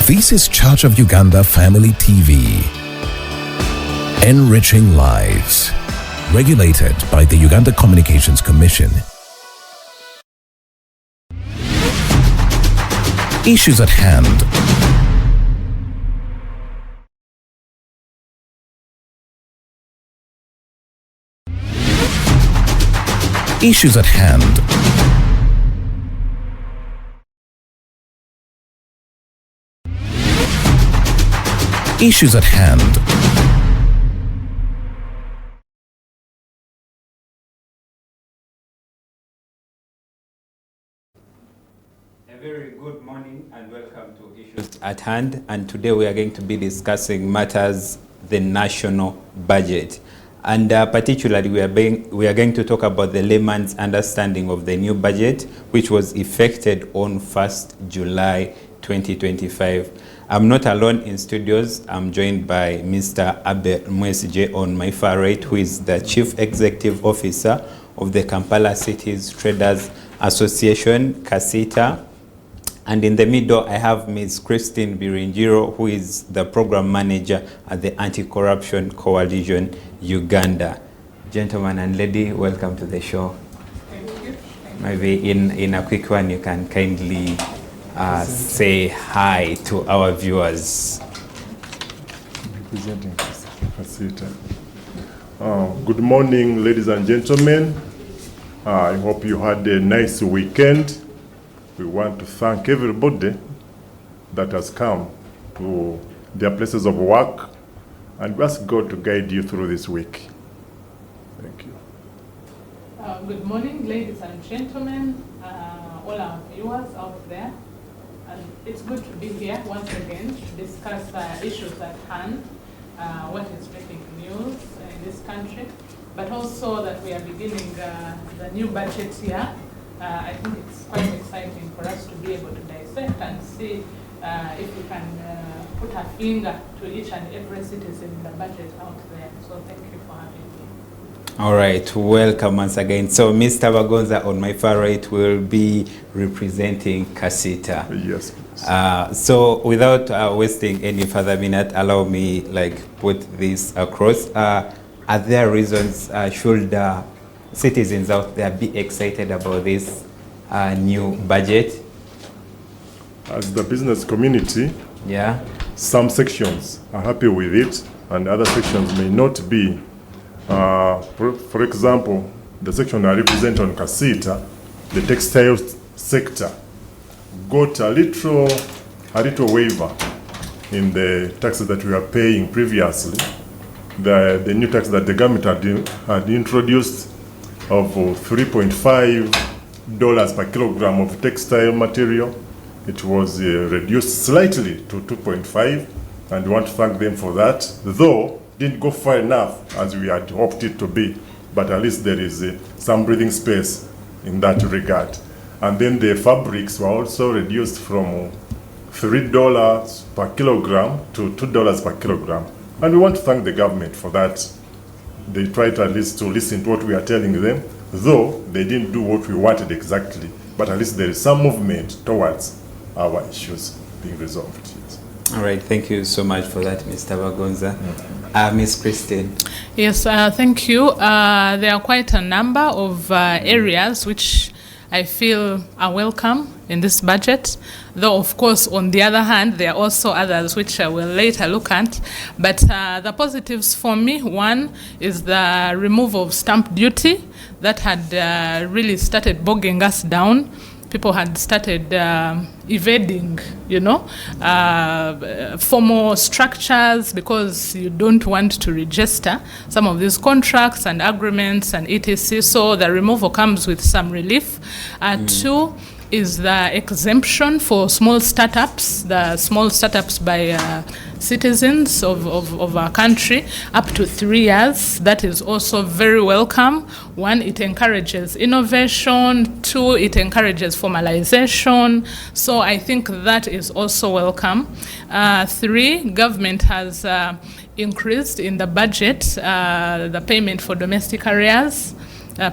This is Church of Uganda Family TV. Enriching lives. Regulated by the Uganda Communications Commission. Issues at hand. Issues at hand. Issues at hand. A very good morning and welcome to Issues at Hand, and today we are going to be discussing matters the national budget, and particularly we are going to talk about the layman's understanding of the new budget, which was effected on 1st July 2025. I'm not alone in studios. I'm joined by Mr. Abel Mwesije on my far right, who is the Chief Executive Officer of the Kampala Cities Traders Association, CACITA. And in the middle, I have Ms. Christine Biryingiro, who is the Program Manager at the Anti-Corruption Coalition, Uganda. Gentlemen and lady, welcome to the show. Thank you. Maybe in a quick one, you can kindly say hi to our viewers. Representing CACITA. Good morning, ladies and gentlemen. I hope you had a nice weekend. We want to thank everybody that has come to their places of work, and we ask God to guide you through this week. Thank you. Good morning, ladies and gentlemen, all our viewers out there. And it's good to be here once again to discuss issues at hand, what is breaking news in this country, but also that we are beginning the new budget year. I think it's quite exciting for us to be able to dissect and see if we can put a finger to each and every citizen in the budget out there. So thank you for having me. All right, welcome once again. So Mr. Bagonza on my far right will be representing CACITA. Yes, please. So without wasting any further minute, allow me put this across. Are there reasons should citizens out there be excited about this new budget? As the business community, Yeah. some sections are happy with it and other sections may not be. For example, the section I represent on CACITA, the textile sector, got a little waiver in the taxes that we are paying previously. The new tax that the government had introduced of $3.5 per kilogram of textile material, it was reduced slightly to 2.5, and we want to thank them for that, though didn't go far enough as we had hoped it to be, but at least there is some breathing space in that regard. And then the fabrics were also reduced from $3 per kilogram to $2 per kilogram, and we want to thank the government for that. They tried at least to listen to what we are telling them, though they didn't do what we wanted exactly, but at least there is some movement towards our issues being resolved. Yes. All right, thank you so much for that, Mr. Bagonza. Ms. Christine. Yes, thank you. There are quite a number of areas which I feel are welcome in this budget, though of course on the other hand there are also others which I will later look at. But the positives for me, one is the removal of stamp duty that had really started bogging us down. People had started evading, formal structures because you don't want to register some of these contracts and agreements and etc. So the removal comes with some relief. Two is the exemption for small startups, the small startups by citizens of our country, up to 3 years. That is also very welcome. One, it encourages innovation. Two, it encourages formalization. So I think that is also welcome. Three, government has increased in the budget the payment for domestic arrears.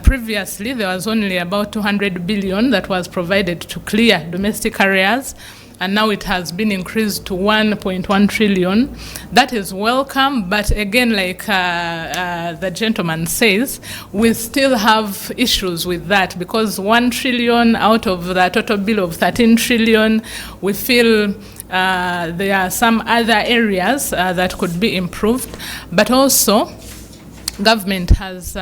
Previously, there was only about 200 billion that was provided to clear domestic arrears. and now it has been increased to 1.1 trillion. That is welcome, but again, like the gentleman says, we still have issues with that, because 1 trillion out of the total bill of 13 trillion, we feel there are some other areas that could be improved, but also government has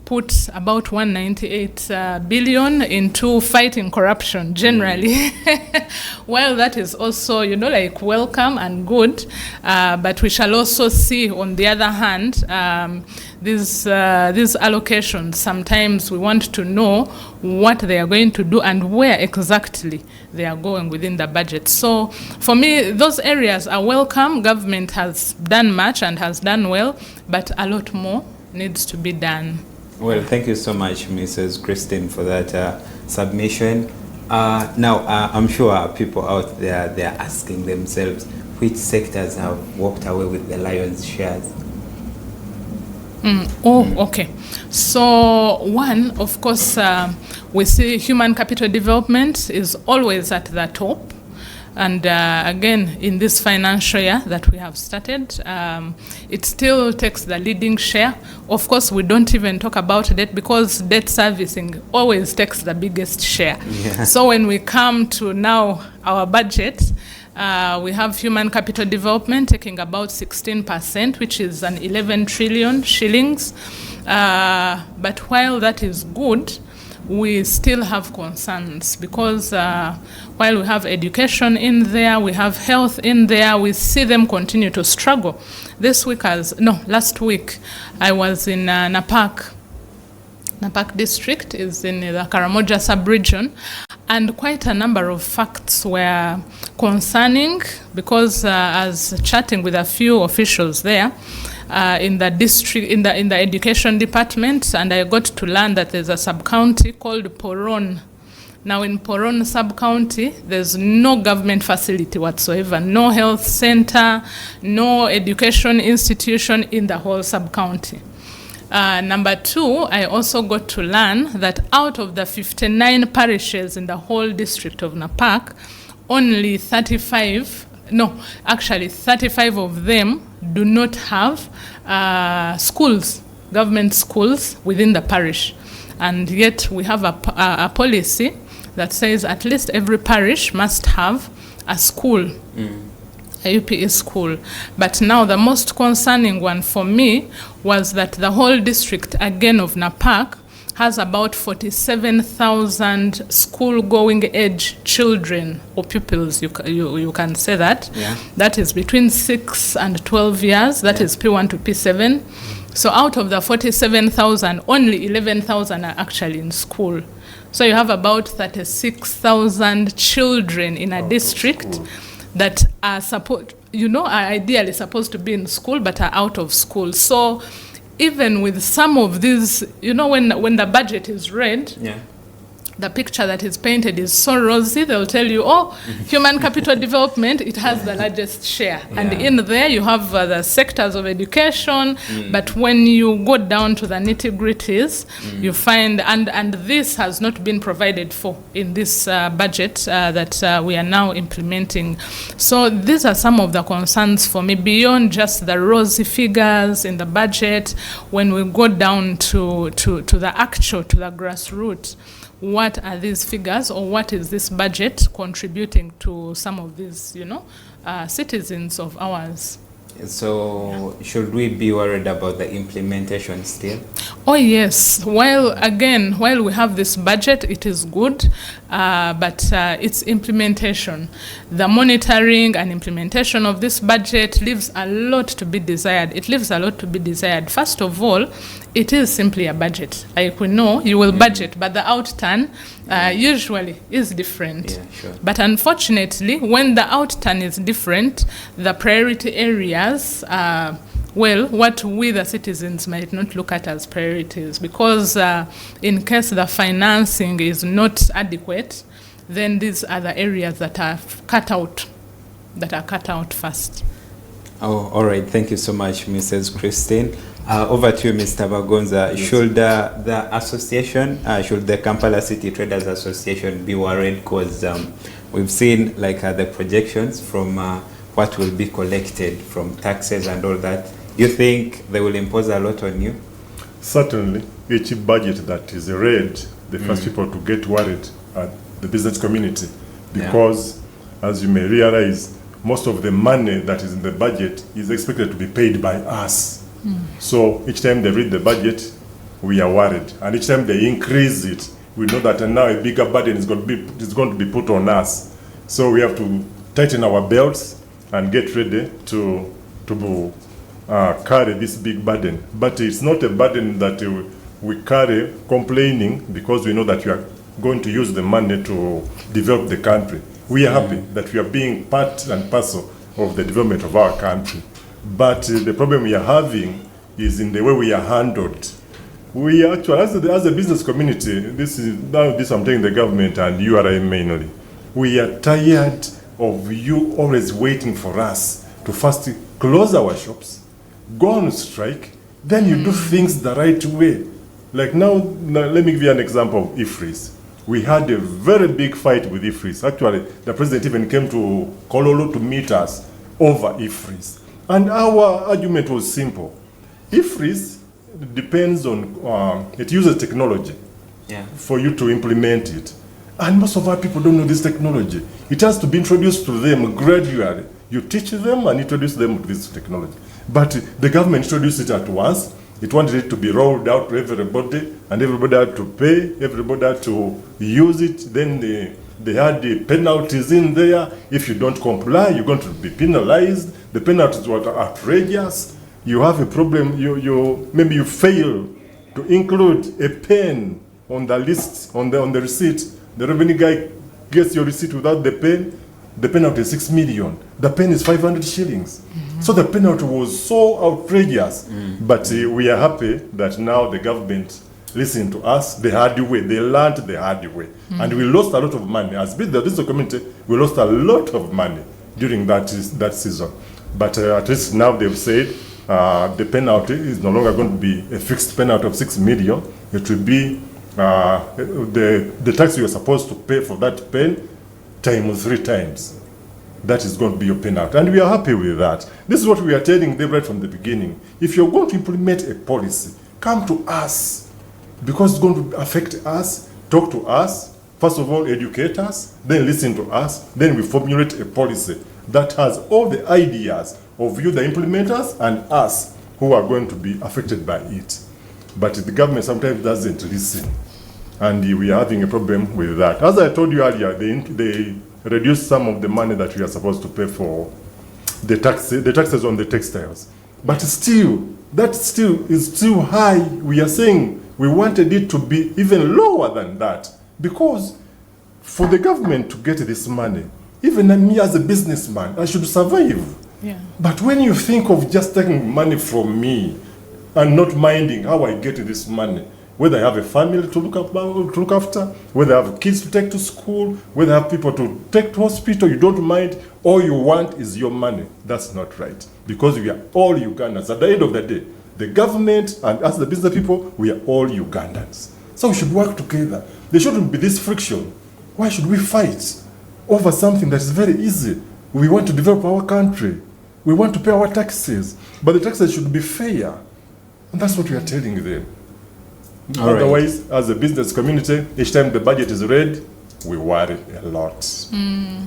put about 198 billion into fighting corruption generally. While that is also, like welcome and good, but we shall also see, on the other hand, these allocations, sometimes we want to know what they are going to do and where exactly they are going within the budget. So for me, those areas are welcome. Government has done much and has done well, but a lot more needs to be done. Well, thank you so much, Mrs. Christine, for that submission. Now, I'm sure people out there, they're asking themselves, which sectors have walked away with the lion's shares? Okay. So one, of course, we see human capital development is always at the top. And again, in this financial year that we have started, it still takes the leading share. Of course, we don't even talk about debt, because debt servicing always takes the biggest share. Yeah. So when we come to now our budget, we have human capital development taking about 16%, which is an 11 trillion shillings. But while that is good, we still have concerns, because while we have education in there, we have health in there, we see them continue to struggle. Last week, I was in Napak. Napak district is in the Karamoja sub-region, and quite a number of facts were concerning, because as chatting with a few officials there, in the district, in the education department, and I got to learn that there's a sub-county called Poron. Now in Poron sub-county, there's no government facility whatsoever, no health center, no education institution in the whole sub-county. Number two, I also got to learn that out of the 59 parishes in the whole district of Napak, only 35 of them do not have schools, government schools within the parish. And yet we have a policy that says at least every parish must have a school, a UPE school. But now the most concerning one for me was that the whole district, again of Napak, has about 47,000 school-going age children or pupils, you can say that. Yeah. That is between 6 and 12 years. That is P1 to P7. So out of the 47,000, only 11,000 are actually in school. So you have about 36,000 children in a district that are are ideally supposed to be in school but are out of school. So even with some of these, when the budget is read, the picture that is painted is so rosy. They'll tell you, human capital development, it has the largest share. Yeah. And in there you have the sectors of education, but when you go down to the nitty-gritties, you find, and this has not been provided for in this budget that we are now implementing. So these are some of the concerns for me, beyond just the rosy figures in the budget. When we go down to the actual, to the grassroots, what are these figures, or what is this budget contributing to some of these, citizens of ours? So should we be worried about the implementation still? Oh yes. While we have this budget, it is good, but its implementation, the monitoring and implementation of this budget leaves a lot to be desired. It leaves a lot to be desired. First of all, it is simply a budget. Like we know, you will budget, but the outturn usually is different. Yeah, sure. But unfortunately, when the outturn is different, the priority areas are, what we the citizens might not look at as priorities, because in case the financing is not adequate, then these are the areas that are cut out first. Oh, all right. Thank you so much, Mrs. Christine. Over to you, Mr. Bagonza. Yes. Should the association, should the Kampala City Traders Association be worried because we've seen like the projections from what will be collected from taxes and all that. You think they will impose a lot on you? Certainly, each budget that is read, the first people to get worried are the business community, because as you may realize, most of the money that is in the budget is expected to be paid by us. So each time they read the budget, we are worried, and each time they increase it, we know that now a bigger burden is going to be put on us. So we have to tighten our belts and get ready to carry this big burden. But it's not a burden that we carry complaining, because we know that we are going to use the money to develop the country. We are happy that we are being part and parcel of the development of our country. But the problem we are having is in the way we are handled. We actually, as a business community, this I'm telling the government and URA mainly, we are tired of you always waiting for us to first close our shops, go on strike, then you do things the right way. Like now let me give you an example of IFRIS. We had a very big fight with IFRIS. Actually, the president even came to Kololo to meet us over IFRIS. And our argument was simple. IFRIS depends on, it uses technology for you to implement it. And most of our people don't know this technology. It has to be introduced to them gradually. You teach them and introduce them to this technology. But the government introduced it at once. It wanted it to be rolled out to everybody, and everybody had to pay, everybody had to use it. Then they had the penalties in there. If you don't comply, you're going to be penalized. The penalties were outrageous. You have a problem, maybe you fail to include a pen on the list, on the receipt. The revenue guy gets your receipt without the pen. The penalty is 6 million. The pen is 500 shillings. So the penalty was so outrageous. But we are happy that now the government listened to us the hard way. They learned the hard way. And we lost a lot of money. As business community, we lost a lot of money during that season. But at least now they've said the penalty is no longer going to be a fixed penalty of 6 million. It will be the tax you are supposed to pay for that pen times 3 times. That is going to be your penalty. And we are happy with that. This is what we are telling them right from the beginning. If you're going to implement a policy, come to us, because it's going to affect us. Talk to us. First of all, educate us, then listen to us, then we formulate a policy that has all the ideas of you, the implementers, and us who are going to be affected by it. But the government sometimes doesn't listen, and we are having a problem with that. As I told you earlier, they reduced some of the money that we are supposed to pay for the taxes on the textiles. But still, that still is too high. We are saying we wanted it to be even lower than that, because for the government to get this money, even me as a businessman, I should survive. Yeah. But when you think of just taking money from me and not minding how I get this money, whether I have a family to look after, whether I have kids to take to school, whether I have people to take to hospital, you don't mind. All you want is your money. That's not right, because we are all Ugandans. At the end of the day, the government and us, the business people, we are all Ugandans. So we should work together. There shouldn't be this friction. Why should we fight over something that is very easy? We want to develop our country. We want to pay our taxes, but the taxes should be fair. And that's what we are telling them. All Otherwise, right. as a business community, each time the budget is read, we worry a lot. We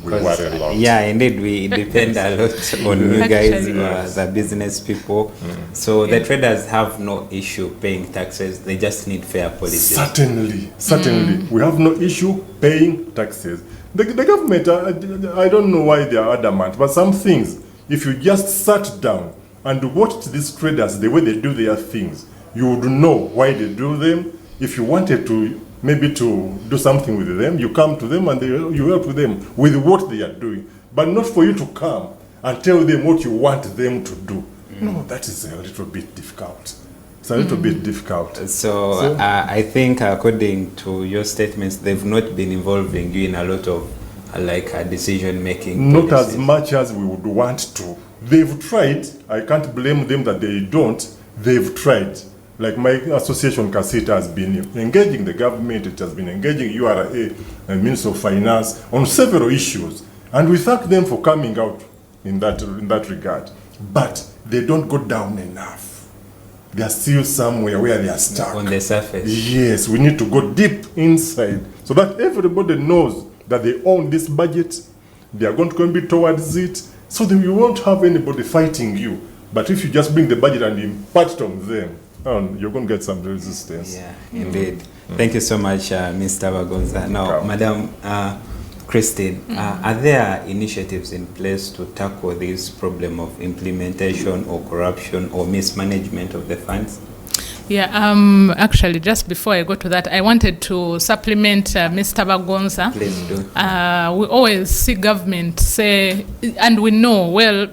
worry a lot. Yeah, indeed, we depend a lot on you guys, Yes. the business people. So the traders have no issue paying taxes. They just need fair policies. Certainly. We have no issue paying taxes. The government, I don't know why they are adamant, but some things, if you just sat down and watched these traders the way they do their things, you would know why they do them. If you wanted to maybe to do something with them, you come to them and you help them with what they are doing, but not for you to come and tell them what you want them to do. No, that is a little bit difficult. It's a little bit difficult. So I think according to your statements, they've not been involving you in a lot of decision making. Not as much as we would want to. They've tried. I can't blame them that they don't. They've tried. like my association Kasita has been engaging the government, it has been engaging URA and Minister of Finance on several issues. And we thank them for coming out in that regard. But they don't go down enough. They are still somewhere where they are stuck. On the surface. Yes, we need to go deep inside so that everybody knows that they own this budget, they are going to contribute towards it, so then you won't have anybody fighting you. But if you just bring the budget and impart it on them, you're going to get some resistance. Yeah, indeed. Thank you so much, Mr. Bagonza. Now, Madam Christine, are there initiatives in place to tackle this problem of implementation or corruption or mismanagement of the funds? Yeah, actually, just before I go to that, I wanted to supplement Mr. Bagonza. Please do. We always see government say, and we know, well,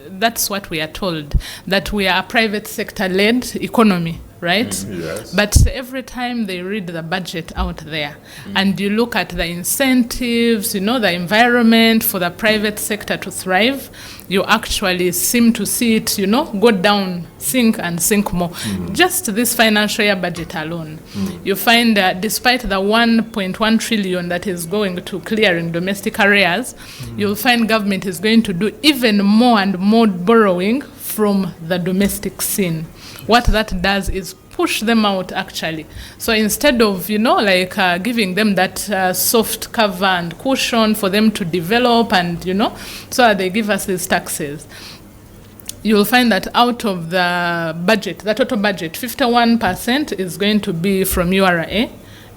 that's what we are told, that we are a private sector-led economy, right? Yes. But every time they read the budget out there and you look at the incentives, you know, the environment for the private sector to thrive, you actually seem to see it, you know, go down, sink and sink more. Just this financial year budget alone, you find that despite the 1.1 trillion that is going to clearing domestic arrears, you'll find government is going to do even more and more borrowing from the domestic scene. What that does is push them out, actually. So instead of, you know, like giving them that soft cover and cushion for them to develop and, you know, so they give us these taxes, you'll find that out of the budget, the total budget, 51% is going to be from URA.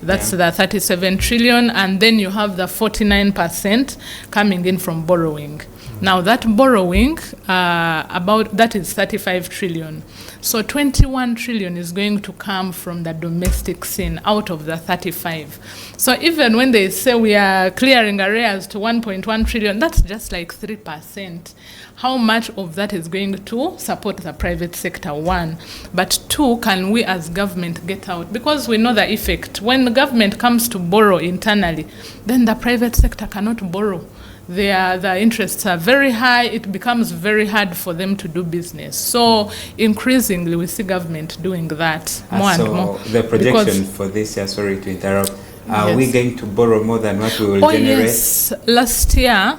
That's the 37 trillion. And then you have the 49% coming in from borrowing. Now that borrowing, that is 35 trillion. So 21 trillion is going to come from the domestic scene out of the 35. So even when they say we are clearing arrears to 1.1 trillion, that's just like 3%. How much of that is going to support the private sector? One. But two, can we as government get out? Because we know the effect. When the government comes to borrow internally, then the private sector cannot borrow. The interests are very high, it becomes very hard for them to do business. So increasingly we see government doing that more and more. The projection for this year, sorry to interrupt, are we going to borrow more than what we will generate? Yes, last year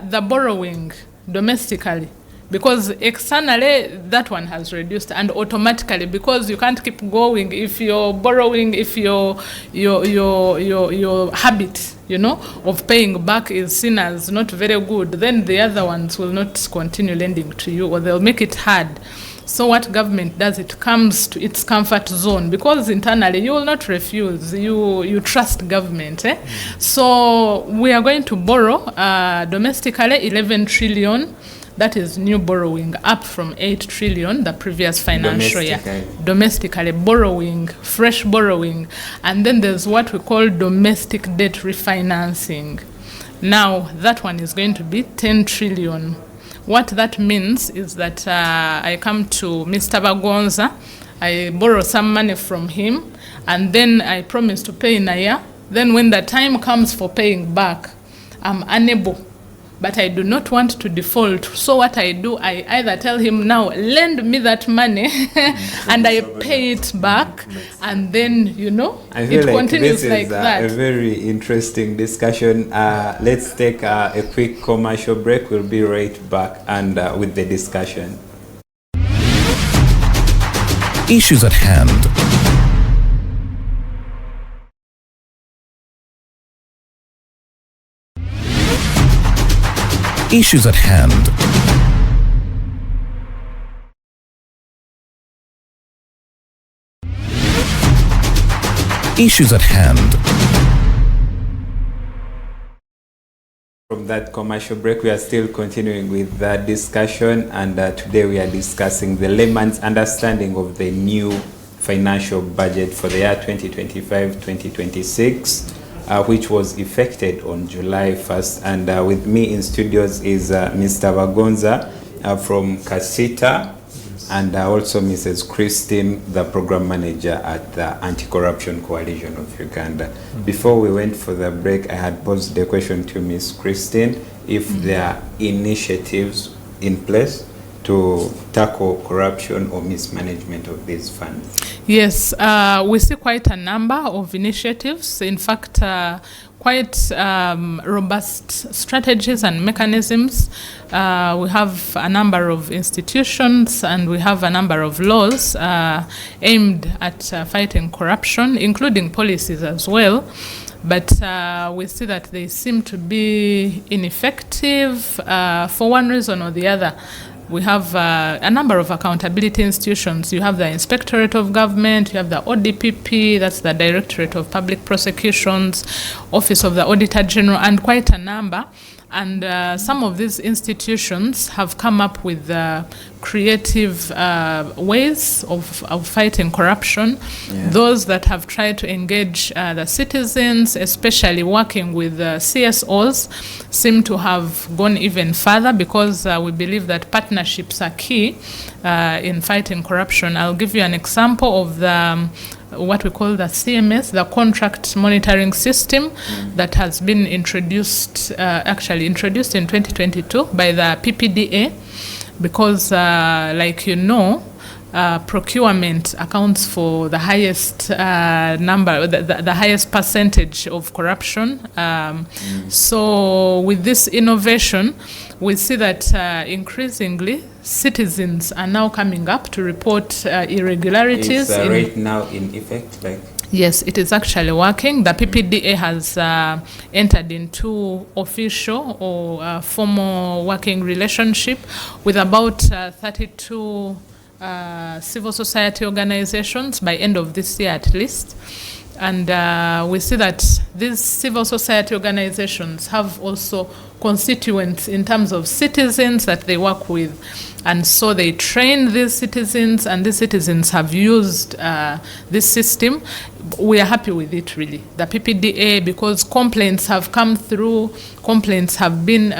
the borrowing domestically, because externally that one has reduced, and automatically, because you can't keep going if you're borrowing, if your habit, you know, of paying back is seen as not very good, then the other ones will not continue lending to you, or they'll make it hard. So what government does, it comes to its comfort zone, because internally you will not refuse, you trust government. So we are going to borrow domestically 11 trillion. That is new borrowing, up from 8 trillion the previous financial year. Domestically borrowing, fresh borrowing. And then there's what we call domestic debt refinancing. Now, that one is going to be 10 trillion. What that means is that I come to Mr. Bagonza, I borrow some money from him, and then I promise to pay in a year. Then when the time comes for paying back, I'm unable. But I do not want to default. So what I do, I either tell him, now lend me that money and I pay it back, and then, you know, it continues like that. This is a very interesting discussion. Let's take a quick commercial break. We'll be right back and with the discussion. Issues at hand. Issues at hand. Issues at hand. From that commercial break, we are still continuing with that discussion, and today we are discussing the layman's understanding of the new financial budget for the year 2025-2026. Which was effected on July 1st. And with me in studios is Mr. Bagonza from Kasita, and also Mrs. Christine, the program manager at the Anti-Corruption Coalition of Uganda. Before we went for the break, I had posed the question to Ms. Christine if there are initiatives in place to tackle corruption or mismanagement of these funds? Yes, we see quite a number of initiatives. In fact, quite robust strategies and mechanisms. We have a number of institutions and we have a number of laws aimed at fighting corruption, including policies as well. But we see that they seem to be ineffective for one reason or the other. We have a number of accountability institutions. You have the Inspectorate of Government, you have the ODPP, that's the Directorate of Public Prosecutions, Office of the Auditor General, and quite a number. And some of these institutions have come up with creative ways of fighting corruption. Yeah. Those that have tried to engage the citizens, especially working with CSOs, seem to have gone even further because we believe that partnerships are key in fighting corruption. I'll give you an example of the what we call the CMS, the contract monitoring system, that has been introduced, actually introduced in 2022 by the PPDA, because like you know, procurement accounts for the highest number, the highest percentage of corruption. So with this innovation, we see that increasingly citizens are now coming up to report irregularities. It's right now in effect, like? Yes, it is actually working. The PPDA has entered into official or formal working relationship with about 32 civil society organizations by end of this year at least. And we see that these civil society organizations have also constituents in terms of citizens that they work with. And so they train these citizens, and these citizens have used this system. We are happy with it, really. The PPDA, because complaints have come through, complaints have been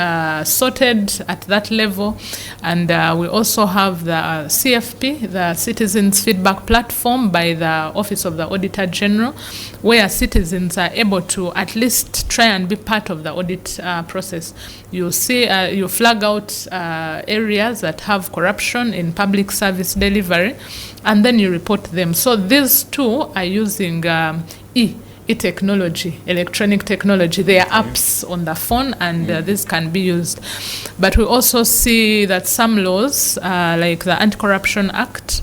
sorted at that level. And we also have the CFP, the Citizens Feedback Platform by the Office of the Auditor General, where citizens are able to at least try and be part of the audit process. You see, you flag out areas that have corruption in public service delivery, and then you report them. So these two are using e-technology, electronic technology. They are apps on the phone, and this can be used. But we also see that some laws, like the Anti-Corruption Act,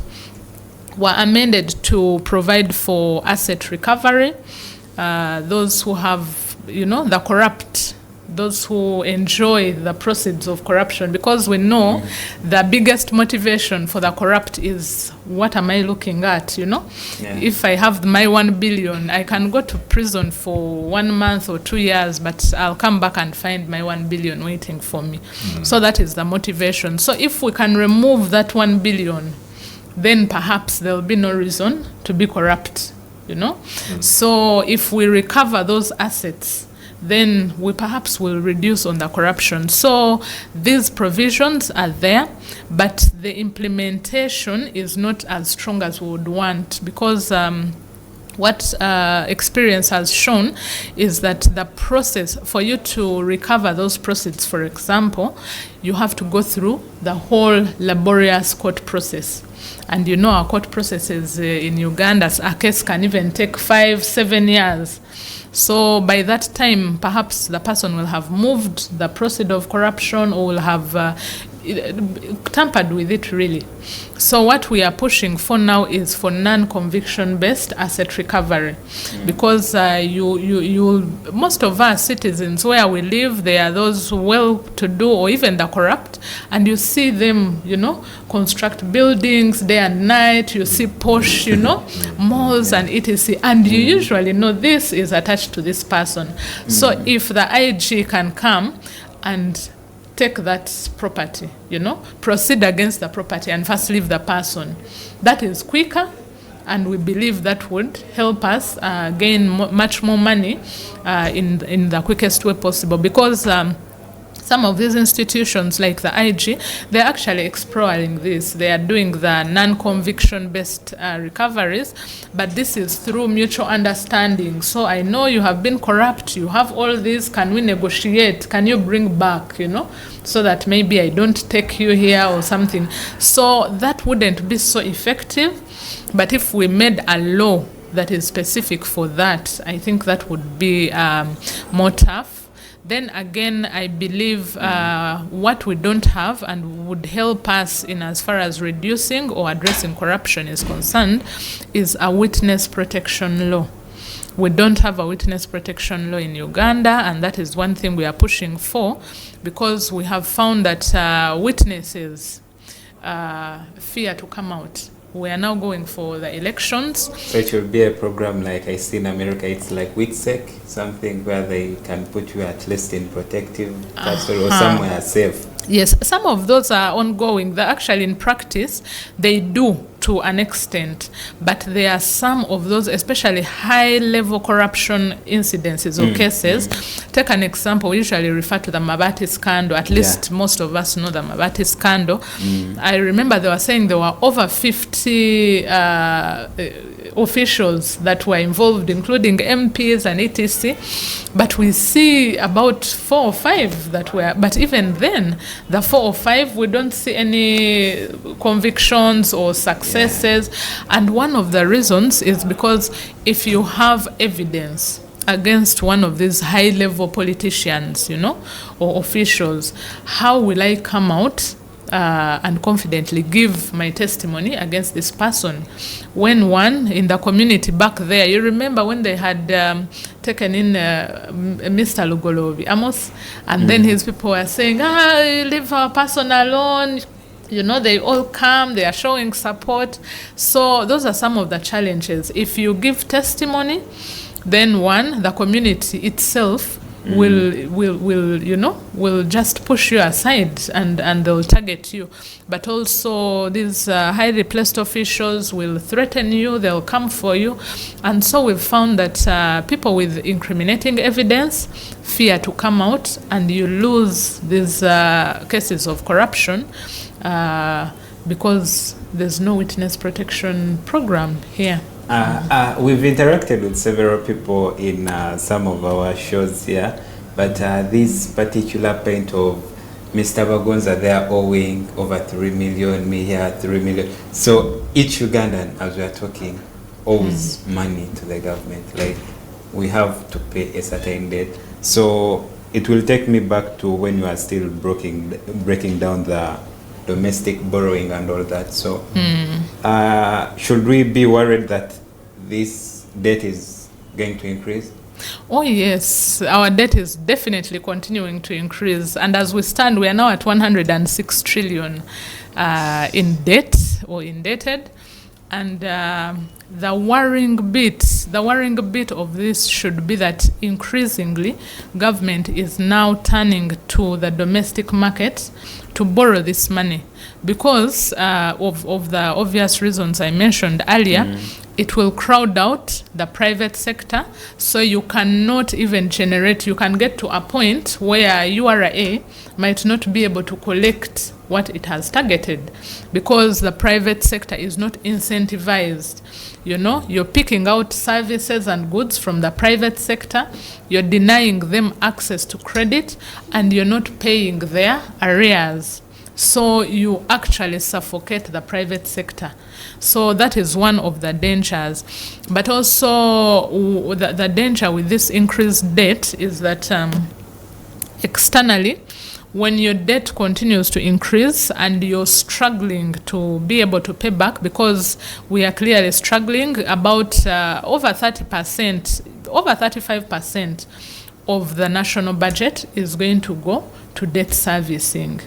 were amended to provide for asset recovery. Those who have, you know, the corrupt, those who enjoy the proceeds of corruption, because we know the biggest motivation for the corrupt is, what am I looking at, you know? Yeah. If I have my 1 billion, I can go to prison for 1 month or 2 years, but I'll come back and find my 1 billion waiting for me. So that is the motivation. So if we can remove that 1 billion, then perhaps there will be no reason to be corrupt, you know? So if we recover those assets, then we perhaps will reduce on the corruption. So these provisions are there, but the implementation is not as strong as we would want, because what experience has shown is that the process, for you to recover those proceeds, for example, you have to go through the whole laborious court process. And you know, our court processes in Uganda, a case can even take 5-7 years. So by that time, perhaps the person will have moved the proceed of corruption, or will have tampered with it, really. So what we are pushing for now is for non-conviction based asset recovery, because most of us citizens where we live, there are those well-to-do or even the corrupt, and you see them, you know, construct buildings day and night. You see posh, you know, malls and etc. And you usually know this is attached to this person. So if the IG can come and take that property, you know, proceed against the property and first leave the person, that is quicker, and we believe that would help us gain much more money in the quickest way possible, because some of these institutions like the IG, they're actually exploring this. They are doing the non-conviction-based recoveries, but this is through mutual understanding. So I know you have been corrupt, you have all this, can we negotiate? Can you bring back, so that maybe I don't take you here or something. So that wouldn't be so effective, but if we made a law that is specific for that, I think that would be more tough. Then again, I believe what we don't have and would help us in as far as reducing or addressing corruption is concerned is a witness protection law. We don't have a witness protection law in Uganda, and that is one thing we are pushing for, because we have found that witnesses fear to come out. We are now going for the elections. So it will be a program like I see in America, it's like WITSEC, something where they can put you at least in protective custody or somewhere safe. Yes, some of those are ongoing. They're actually in practice, they do to an extent, but there are some of those, especially high-level corruption incidences or cases. Take an example, we usually refer to the Mabati scandal. At least most of us know the Mabati scandal. I remember they were saying there were over 50 officials that were involved, including MPs and etc. But we see about 4 or 5 that were, but even then, the 4 or 5, we don't see any convictions or successes. And one of the reasons is because if you have evidence against one of these high-level politicians, or officials, how will I come out and confidently give my testimony against this person when one in the community back there, you remember when they had taken in Mr. Lugolobi Amos, and then his people were saying, leave our person alone. They all come, they are showing support. So those are some of the challenges. If you give testimony, then the community itself will just push you aside and they'll target you. But also these highly placed officials will threaten you, they'll come for you. And so we've found that people with incriminating evidence fear to come out, and you lose these cases of corruption because there's no witness protection program here. We've interacted with several people in some of our shows here, but this particular point of Mr. Bagonza, they are owing over 3 million, me here 3 million. So each Ugandan, as we are talking, owes money to the government. Like, we have to pay a certain debt. So it will take me back to when you are still breaking down the domestic borrowing and all that. So should we be worried that this debt is going to increase? Oh yes, our debt is definitely continuing to increase, and as we stand, we are now at 106 trillion in debt or indebted, and the worrying bit of this should be that increasingly government is now turning to the domestic market to borrow this money because of the obvious reasons I mentioned earlier. It will crowd out the private sector, so you cannot even generate, you can get to a point where URA might not be able to collect what it has targeted because the private sector is not incentivized. You're picking out services and goods from the private sector, you're denying them access to credit, and you're not paying their arrears. So you actually suffocate the private sector. So that is one of the dangers. But also the danger with this increased debt is that externally, when your debt continues to increase and you're struggling to be able to pay back, because we are clearly struggling, about over 30%, over 35% of the national budget is going to go to debt servicing.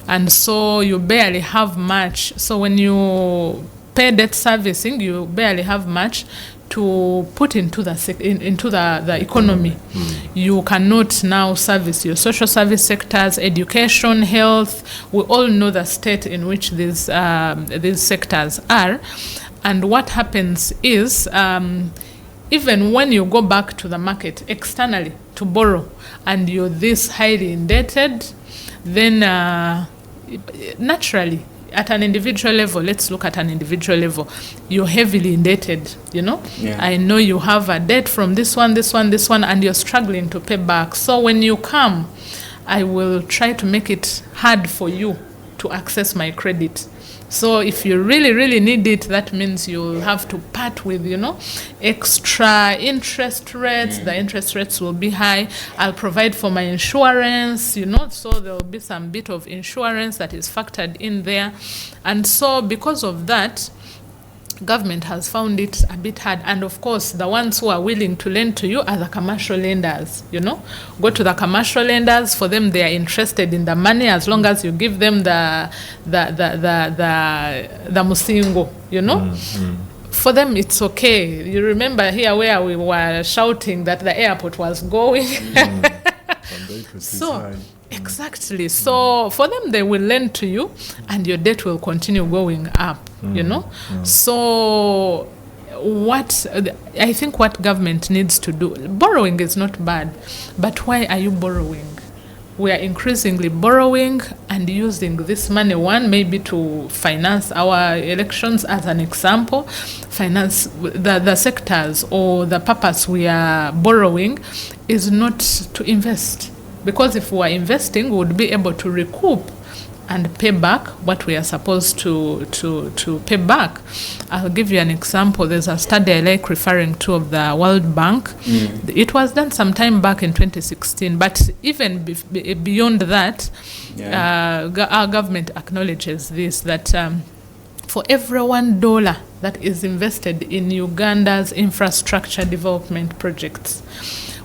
And so you barely have much. So when you pay debt servicing, you barely have much to put into the economy. You cannot now service your social service sectors, education, health. We all know the state in which these sectors are. And what happens is, even when you go back to the market externally to borrow and you're this highly indebted, then naturally, at an individual level, let's look at an individual level, you're heavily indebted, you know? Yeah. I know you have a debt from this one, and you're struggling to pay back. So when you come, I will try to make it hard for you to access my credit. So if you really, really need it, that means you'll have to part with, you know, extra interest rates. The interest rates will be high. I'll provide for my insurance, you know, so there'll be some bit of insurance that is factored in there. And so because of that, government has found it a bit hard. And of course, the ones who are willing to lend to you are the commercial lenders, you know. Go to the commercial lenders. For them, they are interested in the money as long as you give them the musingo, you know. For them, it's okay. You remember here where we were shouting that the airport was going. So, exactly. So for them, they will lend to you and your debt will continue going up, you know. So I think what government needs to do, borrowing is not bad, but why are you borrowing? We are increasingly borrowing and using this money, one, maybe to finance our elections as an example, finance the sectors, or the purpose we are borrowing is not to invest. Because if we are investing, we would be able to recoup and pay back what we are supposed to pay back. I'll give you an example. There's a study I like referring to of the World Bank. It was done some time back in 2016, but even beyond that, our government acknowledges this, that for every $1 that is invested in Uganda's infrastructure development projects,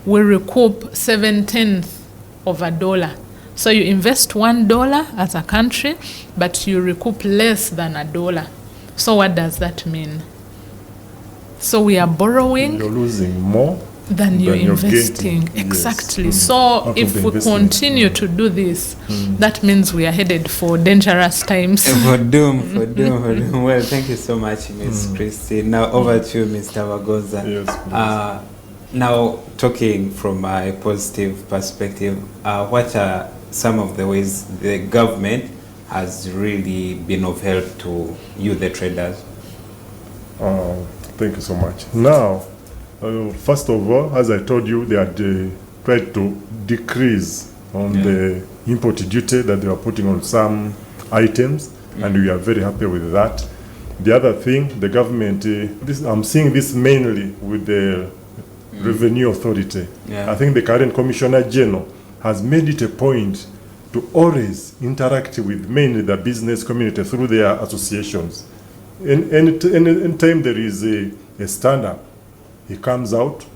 we recoup 0.17 of a dollar. So you invest $1 as a country, but you recoup less than $1. So what does that mean? So we are borrowing. You're losing more than you're investing. Getting. Exactly. Yes. So if we continue to do this, that means we are headed for dangerous times. For doom. Well, thank you so much, Ms. Christine. Now over to you, Mr. Wagoza. Yes, now, talking from a positive perspective, what are some of the ways the government has really been of help to you, the traders? Thank you so much. Now, first of all, as I told you, they had tried to decrease on the import duty that they were putting on some items, and we are very happy with that. The other thing, the government, I'm seeing this mainly with the Revenue Authority. I think the current Commissioner General has made it a point to always interact with mainly the business community through their associations. Anytime there is a stand-up, he comes out,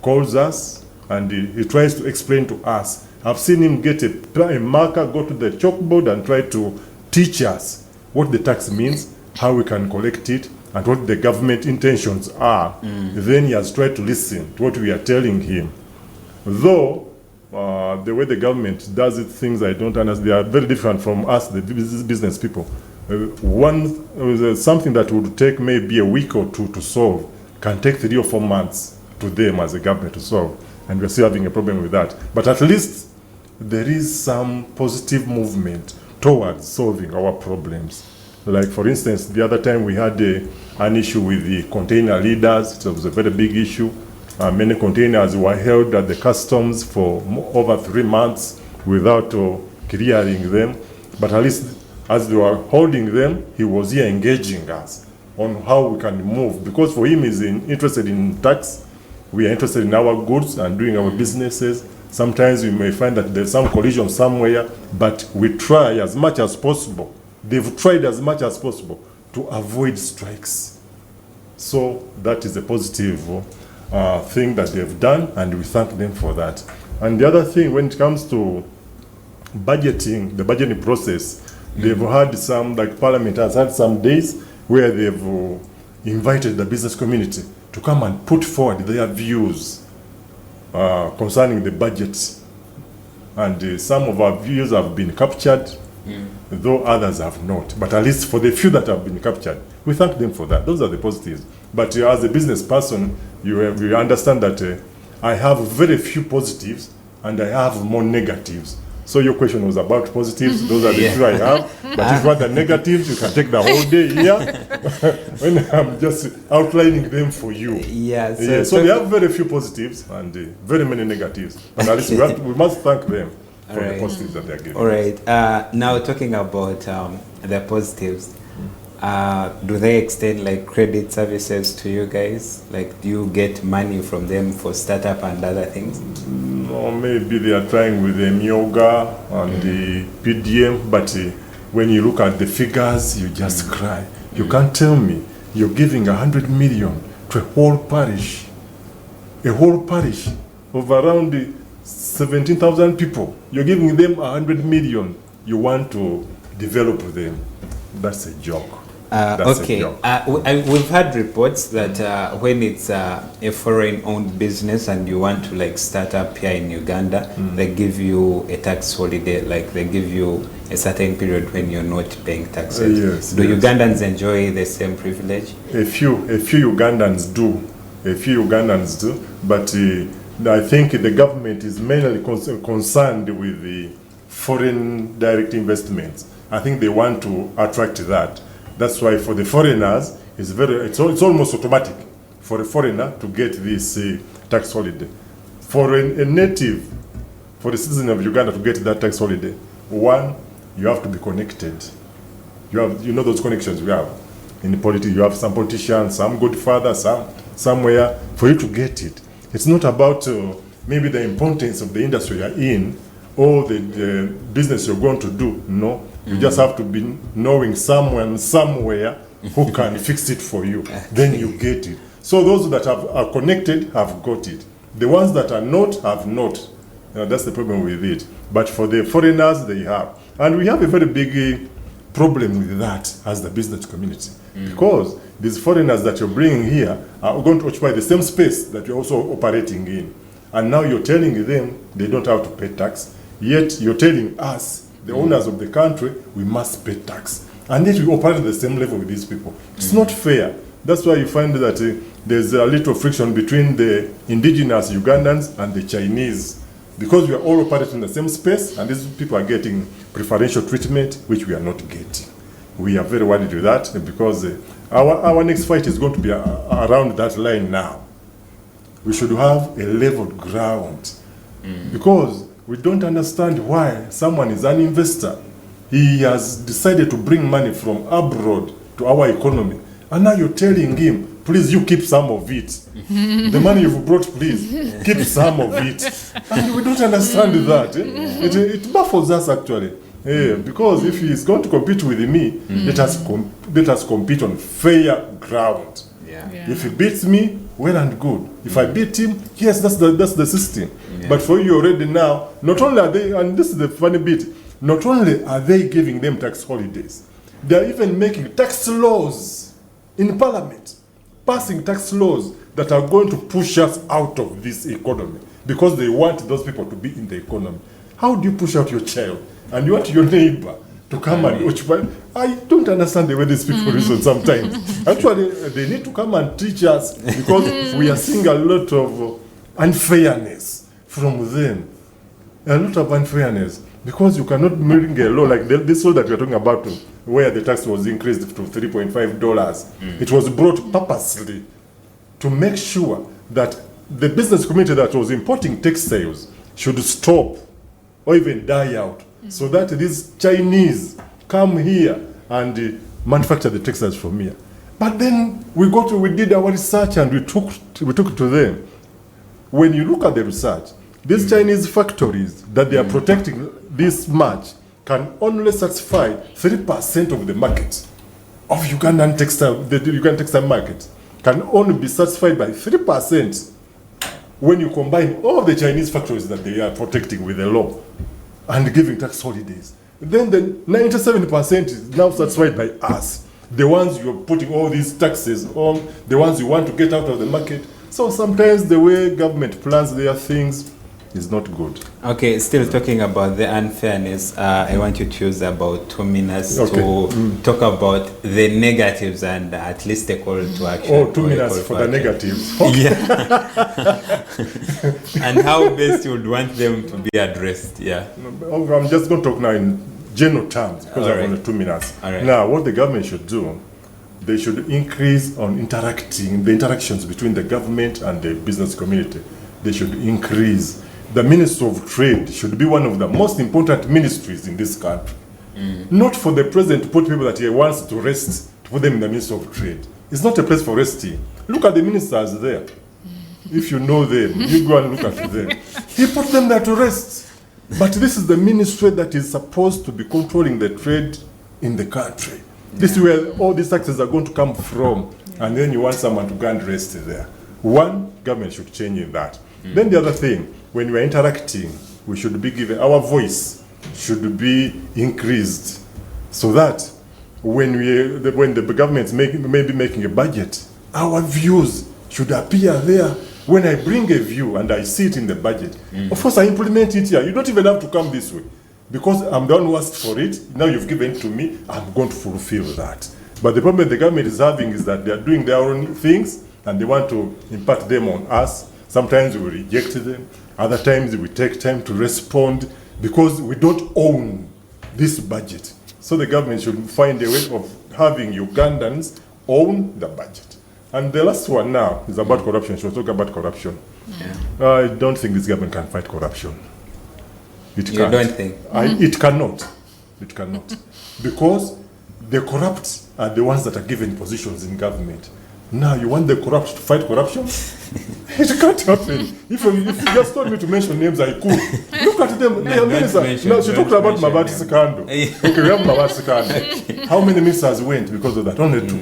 calls us, and he tries to explain to us. I've seen him get a marker, go to the chalkboard and try to teach us what the tax means, how we can collect it, and what the government intentions are. Then he has tried to listen to what we are telling him. Though the way the government does it, things I don't understand, they are very different from us, the business people. Something that would take maybe a week or two to solve can take 3 or 4 months to them as a government to solve. And we're still having a problem with that. But at least there is some positive movement towards solving our problems. Like, for instance, the other time we had an issue with the container leaders. It was a very big issue. Many containers were held at the customs for over 3 months without clearing them. But at least as they were holding them, he was here engaging us on how we can move. Because for him, he's interested in tax. We are interested in our goods and doing our businesses. Sometimes we may find that there's some collision somewhere, but we try as much as possible. They've tried as much as possible to avoid strikes. So that is a positive thing that they've done, and we thank them for that. And the other thing, when it comes to budgeting, the budgeting process, they've had some, like Parliament has had some days where they've invited the business community to come and put forward their views concerning the budget. And some of our views have been captured, though others have not. But at least for the few that have been captured, we thank them for that. Those are the positives. But as a business person, you understand that I have very few positives and I have more negatives. So your question was about positives. Those are the Yeah. two I have. But if you want the negatives, you can take the whole day here when I'm just outlining them for you. Yeah, So we have very few positives and very many negatives. And at least we must thank them for the Alright. positives that they're giving. All right. Now talking about the positives, do they extend like credit services to you guys? Like, do you get money from them for startup and other things? Or maybe they are trying with the Myoga and the PDM, but when you look at the figures, you just cry. You can't tell me you're giving 100 million to a whole parish of around 17,000 people. You're giving them 100 million. You want to develop them. That's a joke. That's Okay. a joke. We've had reports that when it's a foreign-owned business and you want to like start up here in Uganda, they give you a tax holiday. Like they give you a certain period when you're not paying taxes. Yes, Do yes. Ugandans enjoy the same privilege? A few Ugandans do. But I think the government is mainly concerned with the foreign direct investments. I think they want to attract that. That's why for the foreigners, it's almost automatic for a foreigner to get this tax holiday. For a native, for a citizen of Uganda to get that tax holiday, one, you have to be connected. You know those connections we have in politics. You have some politicians, some godfather, somewhere for you to get it. It's not about maybe the importance of the industry you're in or the business you're going to do. No, you just have to be knowing someone somewhere who can fix it for you. Then you get it. So those that are connected have got it. The ones that are not have not. That's the problem with it. But for the foreigners, they have. And we have a very big problem with that as the business community. Because these foreigners that you're bringing here are going to occupy the same space that you're also operating in. And now you're telling them they don't have to pay tax. Yet you're telling us, the owners of the country, we must pay tax. And yet we operate at the same level with these people. It's not fair. That's why you find that there's a little friction between the indigenous Ugandans and the Chinese. Because we are all operating in the same space, and these people are getting preferential treatment, which we are not getting. We are very worried with that, because our next fight is going to be around that line now. We should have a leveled ground. Because we don't understand why someone is an investor. He has decided to bring money from abroad to our economy. And now you're telling him, please, you keep some of it. The money you've brought, please, keep some of it. And we don't understand that. It baffles us, actually. Because if he's going to compete with me, let us compete on fair ground. Yeah. If he beats me, well and good. If I beat him, yes, that's the system. Yeah. But for you already now, not only are they, and this is the funny bit, not only are they giving them tax holidays, they are even making tax laws in parliament, passing tax laws that are going to push us out of this economy because they want those people to be in the economy. How do you push out your child and you want your neighbor to come and occupy? I don't understand the way these people reason sometimes. Actually, they need to come and teach us because we are seeing a lot of unfairness from them. A lot of unfairness. Because you cannot bring a law like this law that we are talking about, where the tax was increased to $3.5. It was brought purposely to make sure that the business community that was importing textiles should stop or even die out, so that these Chinese come here and manufacture the textiles from here. But then we did our research and we took it to them. When you look at the research, these Chinese factories that they are protecting this much can only satisfy 3% of the market of Ugandan textile. The Ugandan textile market can only be satisfied by 3% when you combine all the Chinese factories that they are protecting with the law and giving tax holidays. Then the 97% is now satisfied by us, the ones you're putting all these taxes on, the ones you want to get out of the market. So sometimes the way government plans their things, is not good. Okay, still talking about the unfairness, I want you to use about 2 minutes to talk about the negatives and at least a call to action. Oh, 2 minutes for the negatives. Okay. Yeah. And how best you would want them to be addressed, yeah. I'm just going to talk now in general terms because I've only 2 minutes. All right. Now, what the government should do, they should increase on the interactions between the government and the business community. They should increase. The Ministry of Trade should be one of the most important ministries in this country. Not for the president to put people that he wants to rest, to put them in the Ministry of Trade. It's not a place for resting. Look at the ministers there. If you know them, you go and look at them. He put them there to rest. But this is the ministry that is supposed to be controlling the trade in the country. This is where all these taxes are going to come from. And then you want someone to go and rest there. One, government should change in that. Then the other thing, when we are interacting, we should be given, our voice should be increased so that when the government may be making a budget, our views should appear there. When I bring a view and I see it in the budget, of course I implement it here. You don't even have to come this way because I'm the one who asked for it. Now you've given it to me, I'm going to fulfill that. But the problem the government is having is that they are doing their own things and they want to impart them on us. Sometimes we reject them. Other times we take time to respond because we don't own this budget. So the government should find a way of having Ugandans own the budget. And the last one now is about corruption. She was talking about corruption. Yeah. I don't think this government can fight corruption. It can't. You don't think? It cannot. It cannot. Because the corrupt are the ones that are given positions in government. Now you want the corrupt to fight corruption? It can't happen. If you just told me to mention names, I could. Look at them. They are ministers. Now she talked about Mabati scandal. Okay, we have Mabati scandal. How many ministers went because of that? Only 2.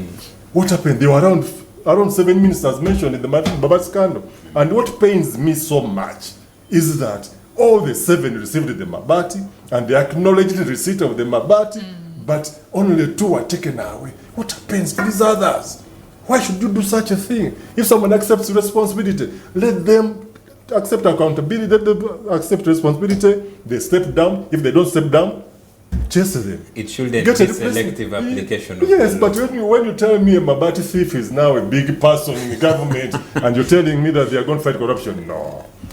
What happened? There were around 7 ministers mentioned in the Mabati scandal. And what pains me so much is that all the 7 received the Mabati and they acknowledged the receipt of the Mabati, but only 2 were taken away. What happens to these others? Why should you do such a thing? If someone accepts responsibility, let them accept accountability, let them accept responsibility. They step down. If they don't step down, chase them. It shouldn't be selective application of yes, the but when you tell me a Mabati thief is now a big person in the government and you're telling me that they are going to fight corruption,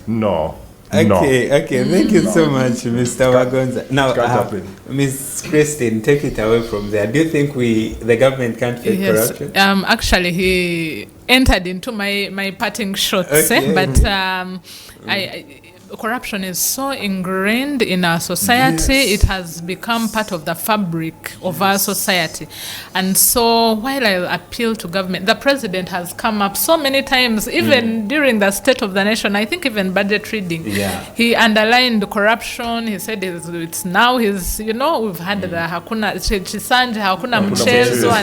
no. Okay, thank you so much, Mr. Wagonza. Now, Ms. Christine, take it away from there. Do you think the government can't fight corruption? Actually, he entered into my parting shots, but corruption is so ingrained in our society. It has become part of the fabric of our society. And so while I appeal to government, the president has come up so many times, even during the State of the Nation, I think even budget reading, he underlined corruption. He said it's now we've had the hakuna chisanje, hakuna mchezo,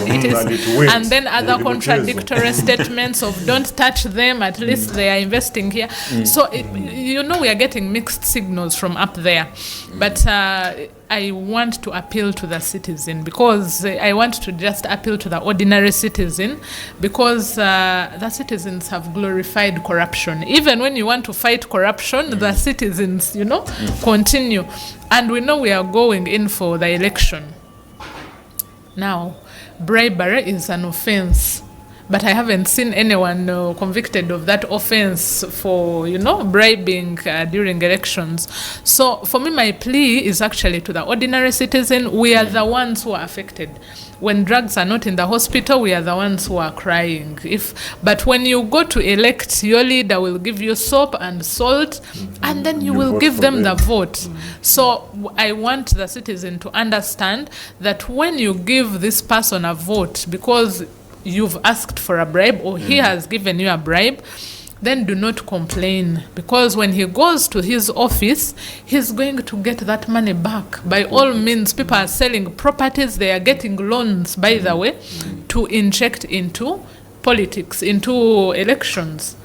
and then other contradictory statements of don't touch them, at least they are investing here. So, we are getting mixed signals from up there. But I want to appeal to the citizen because I want to just appeal to the ordinary citizen because the citizens have glorified corruption. Even when you want to fight corruption, the citizens, continue. And we know we are going in for the election. Now, bribery is an offense. But I haven't seen anyone convicted of that offense for, bribing during elections. So for me, my plea is actually to the ordinary citizen. We are the ones who are affected. When drugs are not in the hospital, we are the ones who are crying. But when you go to elect, your leader will give you soap and salt, and then you will give them the vote. So I want the citizen to understand that when you give this person a vote, because you've asked for a bribe or he has given you a bribe, then do not complain, because when he goes to his office, he's going to get that money back. By all means, people are selling properties, they are getting loans, by the way, to inject into politics, into elections.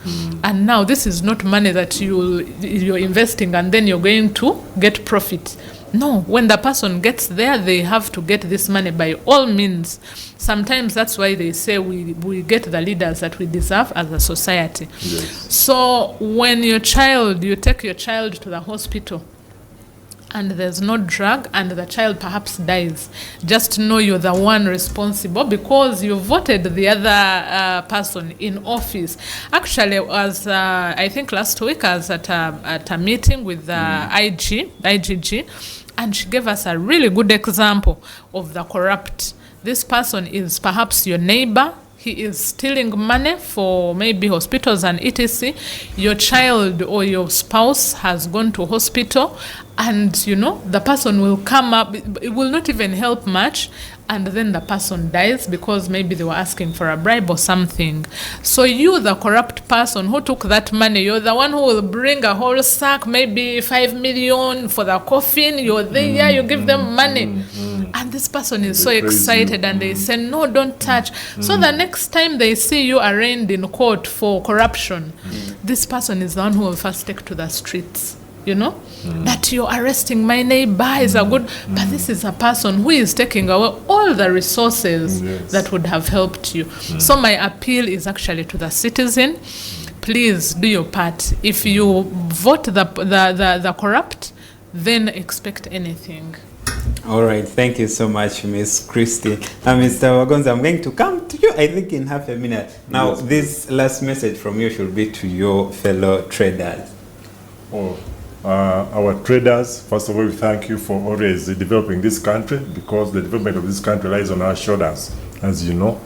And now this is not money that you're investing and then you're going to get profit. No, when the person gets there, they have to get this money by all means. Sometimes that's why they say we get the leaders that we deserve as a society. Yes. So when you take your child to the hospital and there's no drug and the child perhaps dies, just know you're the one responsible because you voted the other person in office. Actually, I think last week I was at a meeting with the IGG, and she gave us a really good example of the corrupt. This person is perhaps your neighbor. He is stealing money for maybe hospitals and etc. Your child or your spouse has gone to hospital, and the person will come up. It will not even help much, and then the person dies because maybe they were asking for a bribe or something. So you, the corrupt person who took that money, you're the one who will bring a whole sack, maybe 5 million for the coffin. You're there, you give them money. And this person is so excited and they say, no, don't touch. So the next time they see you arraigned in court for corruption, this person is the one who will first take to the streets. That you're arresting my neighbor is a good, but this is a person who is taking away all the resources that would have helped you. So my appeal is actually to the citizen. Please do your part. If you vote the corrupt, then expect anything. All right, thank you so much, Miss Christine. Mr. Wagonza, I'm going to come to you, I think, in half a minute. Now, this last message from you should be to your fellow traders. Our traders, first of all, we thank you for always developing this country, because the development of this country lies on our shoulders, as you know.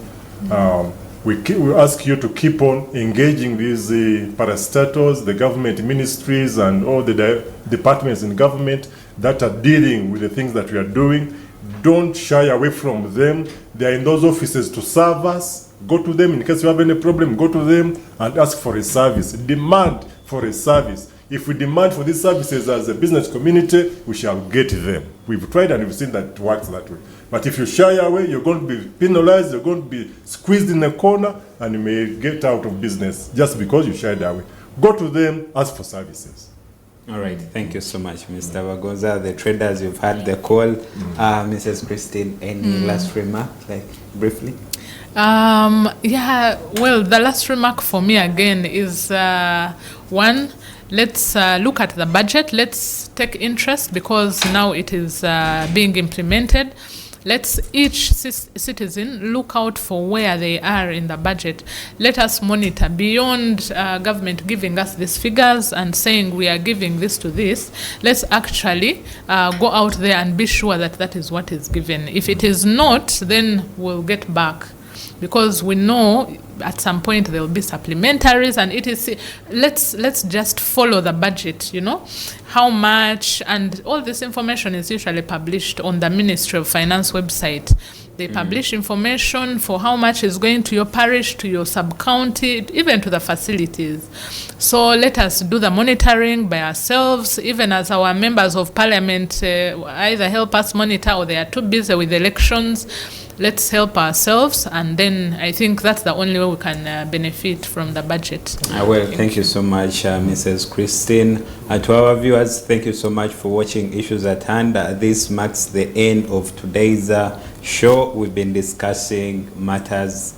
We ask you to keep on engaging these parastatals, the government ministries, and all the departments in government that are dealing with the things that we are doing. Don't shy away from them. They are in those offices to serve us. Go to them in case you have any problem. Go to them and ask for a service. Demand for a service. If we demand for these services as a business community, we shall get them. We've tried and we've seen that it works that way. But if you shy away, you're going to be penalized, you're going to be squeezed in a corner, and you may get out of business just because you shied away. Go to them, ask for services. All right, thank you so much, Mr. Wagonza. The traders, you've had the call. Mrs. Christine, any last remark, briefly? The last remark for me again is one, let's look at the budget. Let's take interest because now it is being implemented. Let's each citizen look out for where they are in the budget. Let us monitor beyond government giving us these figures and saying we are giving this to this. Let's actually go out there and be sure that that is what is given. If it is not, then we'll get back. Because we know at some point there will be supplementaries and etc. Let's just follow the budget, how much, and all this information is usually published on the Ministry of Finance website. They publish information for how much is going to your parish, to your sub-county, even to the facilities. So let us do the monitoring by ourselves, even as our members of parliament either help us monitor or they are too busy with elections. Let's help ourselves, and then I think that's the only way we can benefit from the budget. Thank you so much, Mrs. Christine. To our viewers, thank you so much for watching Issues at Hand. This marks the end of today's show. We've been discussing matters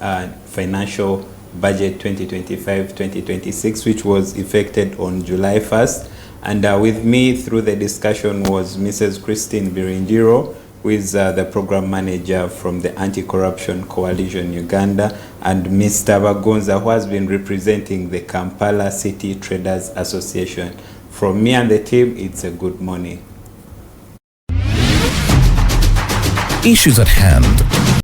financial budget 2025-2026, which was effected on July 1st. And with me through the discussion was Mrs. Christine Biryingiro, who is the program manager from the Anti-Corruption Coalition Uganda, and Mr. Wagonza, who has been representing the Kampala City Traders Association. From me and the team, it's a good morning. Issues at Hand